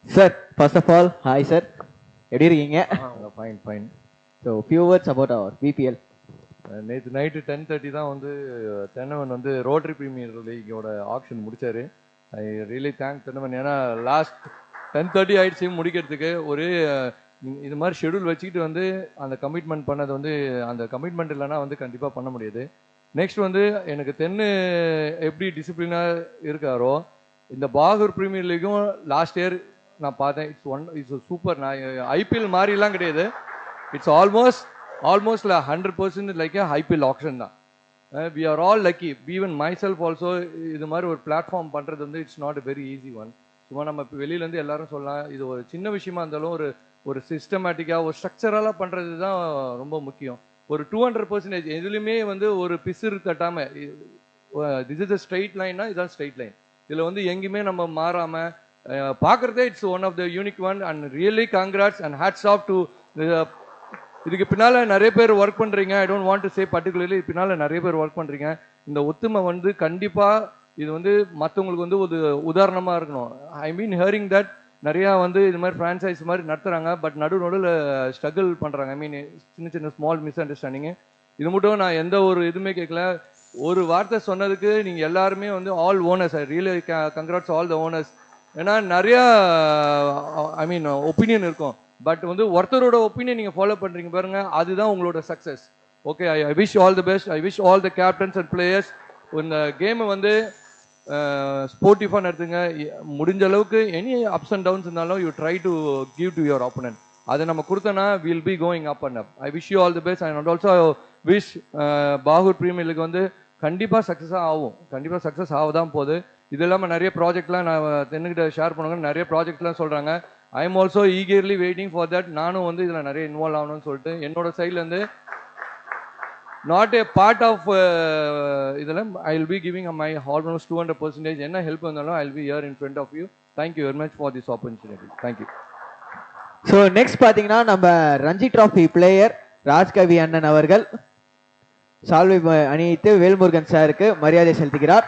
Sir, first of all, hi sir. எப்படி இருக்கீங்க? Fine fine. So, few words about our VPL. நேற்று night 10:30 தான் வந்து தென்னவன் வந்து ரோட்டரி பிரீமியர் லீகோட ஆக்ஷன் முடிச்சாரு. I really thank Thennavan. ஏன்னா லாஸ்ட் 10:30 ஆயிடுச்சு முடிக்கிறதுக்கு. ஒரு இது மாதிரி ஷெடியூல் வச்சுக்கிட்டு வந்து அந்த கமிட்மெண்ட் பண்ணது வந்து அந்த கமிட்மெண்ட் இல்லைன்னா வந்து கண்டிப்பாக பண்ண முடியாது. நெக்ஸ்ட் வந்து எனக்கு தென்னு எப்படி டிசிப்ளினாக இருக்காரோ இந்த பாகூர் பிரீமியர் லீக்கும் லாஸ்ட் இயர் நான் பார்த்தேன். It's super. நான் ஐபிஎல் மாதிரிலாம் கிடையாது. It's almost 100% like IPL auction தான். We are all lucky. Even myself also இது மாதிரி ஒரு பிளாட்ஃபார்ம் பண்ணுறது வந்து it's not a very easy one. சும்மா நம்ம வெளியிலேருந்து எல்லாரும் சொல்லலாம். இது ஒரு சின்ன விஷயமா இருந்தாலும் ஒரு ஒரு சிஸ்டமேட்டிக்காக ஒரு ஸ்ட்ரக்சரலாக பண்ணுறது தான் ரொம்ப முக்கியம். ஒரு 200% எதுலையுமே வந்து ஒரு பிசிறு தட்டாமல் திஸ் இஸ் அ ஸ்ட்ரெயிட் லைன்னா இதுதான் ஸ்ட்ரெயிட் லைன். இதில் வந்து எங்கேயுமே நம்ம மாறாமல் பார்க்குறதே it's one of the unique one. And really congrats and hats off to. இதுக்கு பின்னால் நிறைய பேர் ஒர்க் பண்ணுறீங்க. I don't want to say particularly பின்னால் நிறைய பேர் ஒர்க் பண்ணுறீங்க. இந்த ஒத்துமை வந்து கண்டிப்பாக இது வந்து மற்றவங்களுக்கு வந்து ஒரு உதாரணமாக இருக்கணும். ஐ மீன் ஹியரிங் தட் நிறையா வந்து இது மாதிரி ஃப்ரான்ச்சைஸ் மாதிரி நடத்துகிறாங்க. பட் நடுவில் ஸ்ட்ரகிள் பண்ணுறாங்க. ஐ மீன் சின்ன சின்ன ஸ்மால் மிஸ் அண்டர்ஸ்டாண்டிங்கு. இது மட்டும் நான் எந்த ஒரு இதுவுமே கேட்கல. ஒரு வார்த்தை சொன்னதுக்கு நீங்கள் எல்லாருமே வந்து all owners. I really congrats all the owners. ஏன்னா நிறையா ஐ மீன் ஒப்பீனியன் இருக்கும். பட் வந்து ஒருத்தரோட ஒப்பீனியன் நீங்கள் ஃபாலோ பண்ணுறீங்க பாருங்க, அதுதான் உங்களோட success. Okay, I wish all the best. I wish all the captains and players. இந்த கேமை வந்து ஸ்போர்ட்டிவாக நடத்துங்க. முடிஞ்ச அளவுக்கு எனி அப்ஸ் அண்ட் டவுன்ஸ் இருந்தாலும் you try to give to your opponent. அதை நம்ம கொடுத்தோன்னா will be going up and up. I wish you all the best. And also wish Bahour premier league வந்து கண்டிப்பாக சக்ஸஸாக ஆகும். கண்டிப்பாக சக்ஸஸ் ஆக தான் போகுது. இது இல்லாமல் நிறைய ப்ராஜெக்ட்லாம் நான் தென்னுக்கிட்ட ஷேர் பண்ணுவாங்க. நிறைய ப்ராஜெக்ட்லாம் சொல்கிறாங்க. I am also eagerly waiting for that. நானும் வந்து இதில் நிறைய இன்வால்வ் ஆகணும்னு சொல்லிட்டு என்னோட சைட்லேருந்து நாட் ஏ பார்ட் ஆஃப் இதில் I will be giving my almost 200%. என்ன ஹெல்ப் வந்தாலும் I will be here in front of you. Thank you very much for this opportunity. Thank you. So next பார்த்தீங்கன்னா நம்ம ரஞ்சி டிராஃபி பிளேயர் ராஜ்கவி அண்ணன் அவர்கள் சால்வை அணிவித்து வேல்முருகன் சாருக்கு மரியாதை செலுத்துகிறார்.